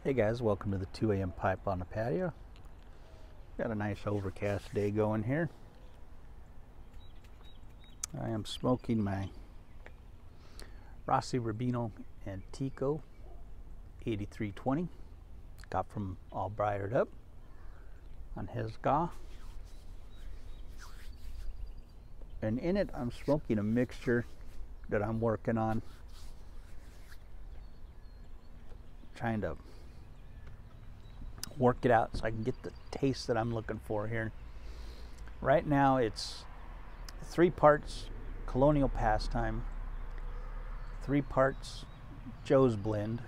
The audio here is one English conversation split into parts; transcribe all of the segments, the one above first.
Hey guys, welcome to the 2 a.m. pipe on the patio. Got a nice overcast day going here. I am smoking my Rossi Rubino Antico 8320. Got from All Briared Up on his GAW. And in it I'm smoking a mixture that I'm working on, trying to work it out so I can get the taste that I'm looking for here. Right now it's 3 parts Colonial Pastime, 3 parts Joe's Blend,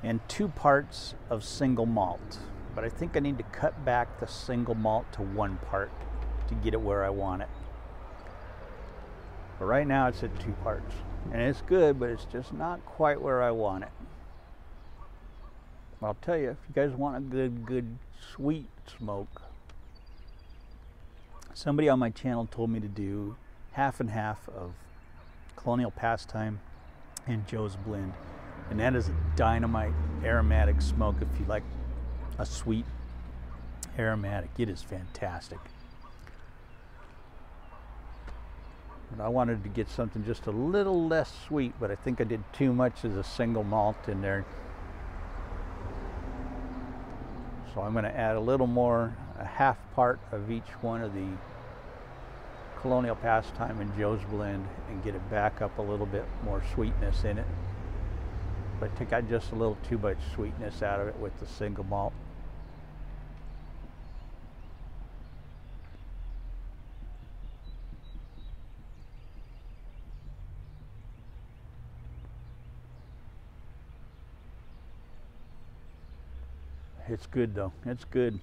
and 2 parts of single malt. But I think I need to cut back the single malt to 1 part to get it where I want it. But right now it's at 2 parts. And it's good, but it's just not quite where I want it. I'll tell you, if you guys want a good sweet smoke, somebody on my channel told me to do half and half of Colonial Pastime and Joe's Blend, and that is a dynamite aromatic smoke. If you like a sweet aromatic, it is fantastic. But I wanted to get something just a little less sweet, but I think I did too much of the single malt in there. So I'm going to add a little more, a half part of each one of the Colonial Pastime and Joe's Blend, and get it back up a little bit more sweetness in it. But I took out just a little too much sweetness out of it with the single malt. It's good though, it's good.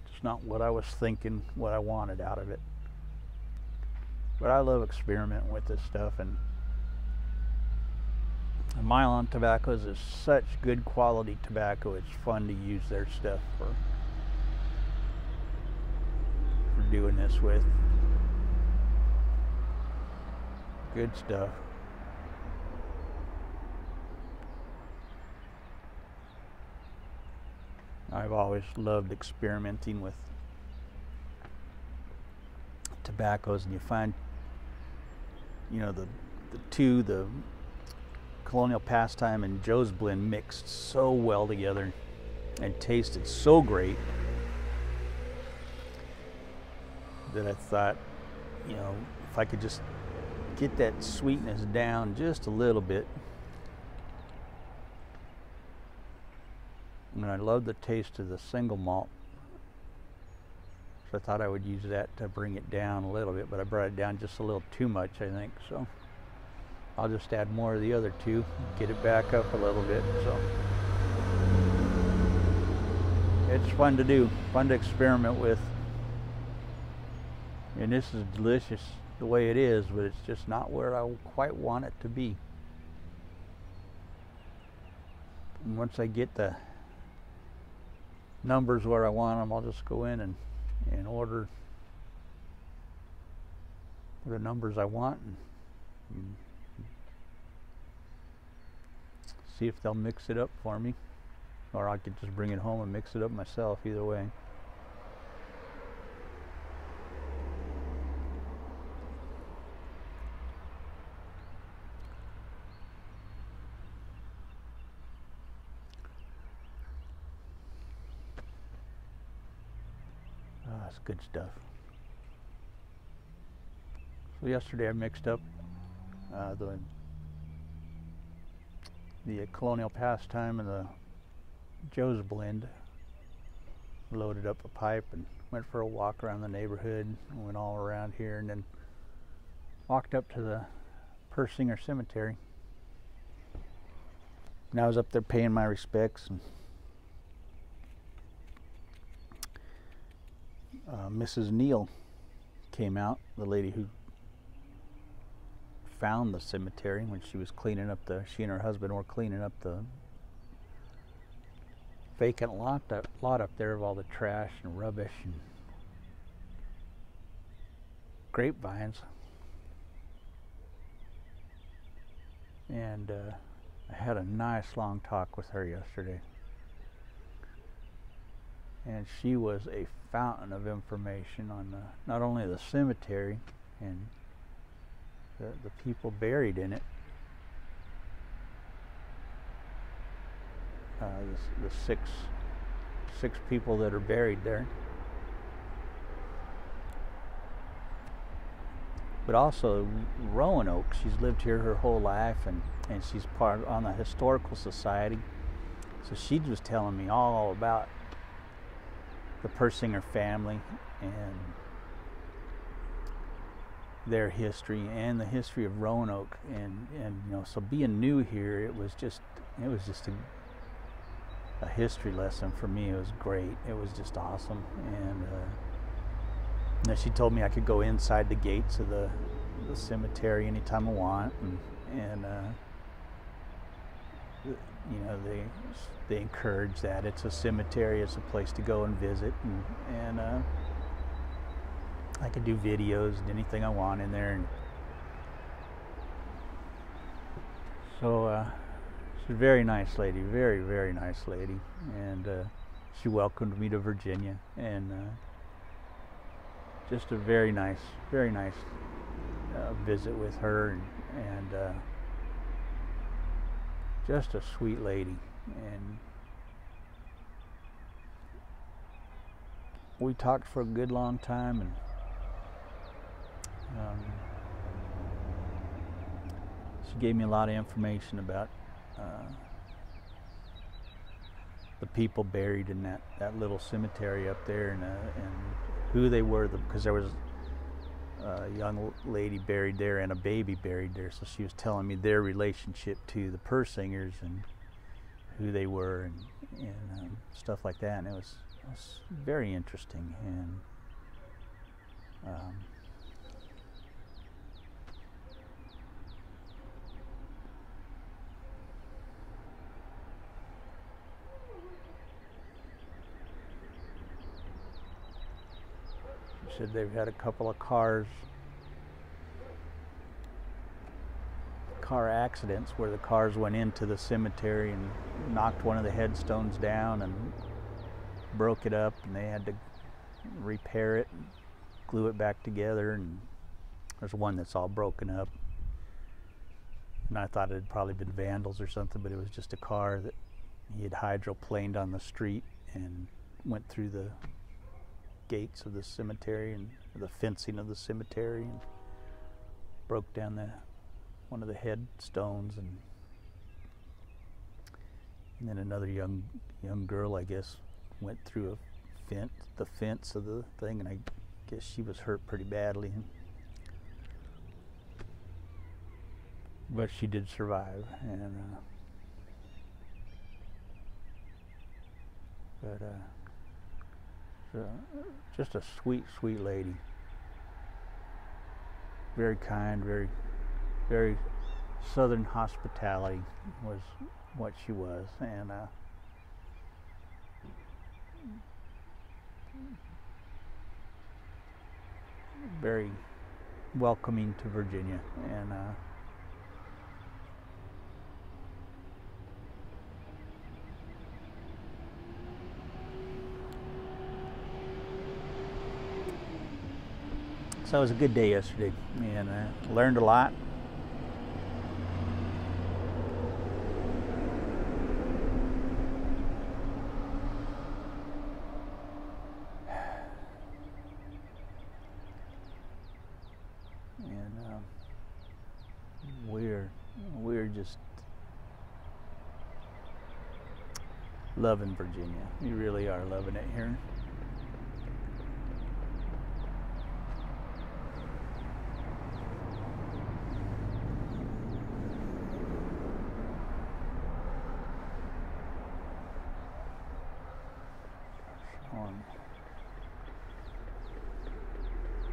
It's not what I was thinking, what I wanted out of it. But I love experimenting with this stuff, and Milan tobaccos is such good quality tobacco. It's fun to use their stuff for doing this with. Good stuff. I've always loved experimenting with tobaccos, and you find, you know, the Colonial Pastime and Joe's Blend mixed so well together and tasted so great that I thought, you know, if I could just get that sweetness down just a little bit. And I love the taste of the single malt, so I thought I would use that to bring it down a little bit, but I brought it down just a little too much, I think. So I'll just add more of the other 2, get it back up a little bit. So it's fun to do, fun to experiment with. And this is delicious the way it is, but it's just not where I quite want it to be. And once I get the numbers where I want them, I'll just go in and order the numbers I want and see if they'll mix it up for me, or I could just bring it home and mix it up myself. Either way. That's good stuff. So yesterday I mixed up the Colonial Pastime and the Joe's Blend, loaded up a pipe and went for a walk around the neighborhood, went all around here, and then walked up to the Persinger Cemetery. And I was up there paying my respects, and Mrs. Neal came out, the lady who found the cemetery when she was cleaning up she and her husband were cleaning up the vacant lot up there of all the trash and rubbish and grapevines. And I had a nice long talk with her yesterday, and she was a fountain of information on not only the cemetery and the people buried in it, the six people that are buried there, but also Roanoke. She's lived here her whole life, and she's part on the historical society. So she was telling me all about the Persinger family and their history and the history of Roanoke, and you know, so being new here, it was just a history lesson for me. It was great. It was just awesome. And then she told me I could go inside the gates of the cemetery anytime I want, and you know, they encourage that. It's a cemetery, it's a place to go and visit, and I could do videos and anything I want in there. And so she's a very nice lady, very, very nice lady, and she welcomed me to Virginia, and just a very nice visit with her, and just a sweet lady. And we talked for a good long time, and she gave me a lot of information about the people buried in that little cemetery up there, and who they were, because there was a young lady buried there and a baby buried there. So she was telling me their relationship to the Persingers and who they were, and stuff like that. And it was very interesting. And she said they've had a couple of car accidents where the cars went into the cemetery and knocked one of the headstones down and broke it up, and they had to repair it and glue it back together. And there's one that's all broken up, and I thought it had probably been vandals or something, but it was just a car that he had hydroplaned on the street and went through the gates of the cemetery and the fencing of the cemetery and broke down one of the headstones, and then another young girl, I guess, went through the fence of the thing, and I guess she was hurt pretty badly, but she did survive. And just a sweet lady, very kind, very Southern hospitality was what she was, and very welcoming to Virginia. And so it was a good day yesterday, and learned a lot. And we're just loving Virginia. We really are loving it here.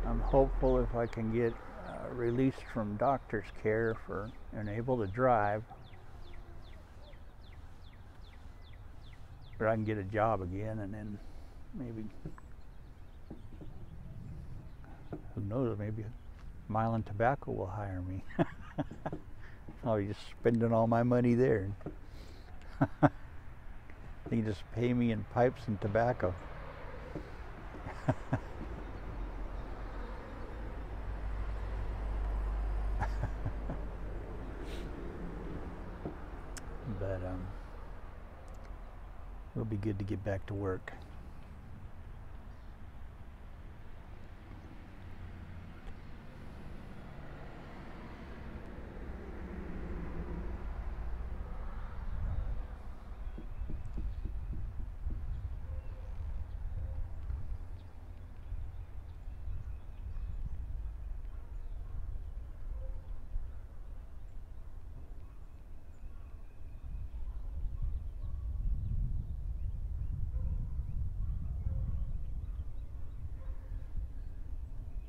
I'm hopeful if I can get released from doctor's care and able to drive, or I can get a job again, and then maybe, who knows, maybe Milan Tobacco will hire me. Oh, you're just spending all my money there. You just pay me in pipes and tobacco. But it'll be good to get back to work.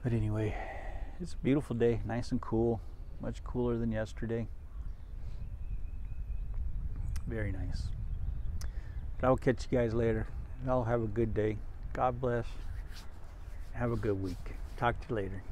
But anyway, it's a beautiful day, nice and cool, much cooler than yesterday. Very nice. But I'll catch you guys later. Y'all have a good day. God bless. Have a good week. Talk to you later.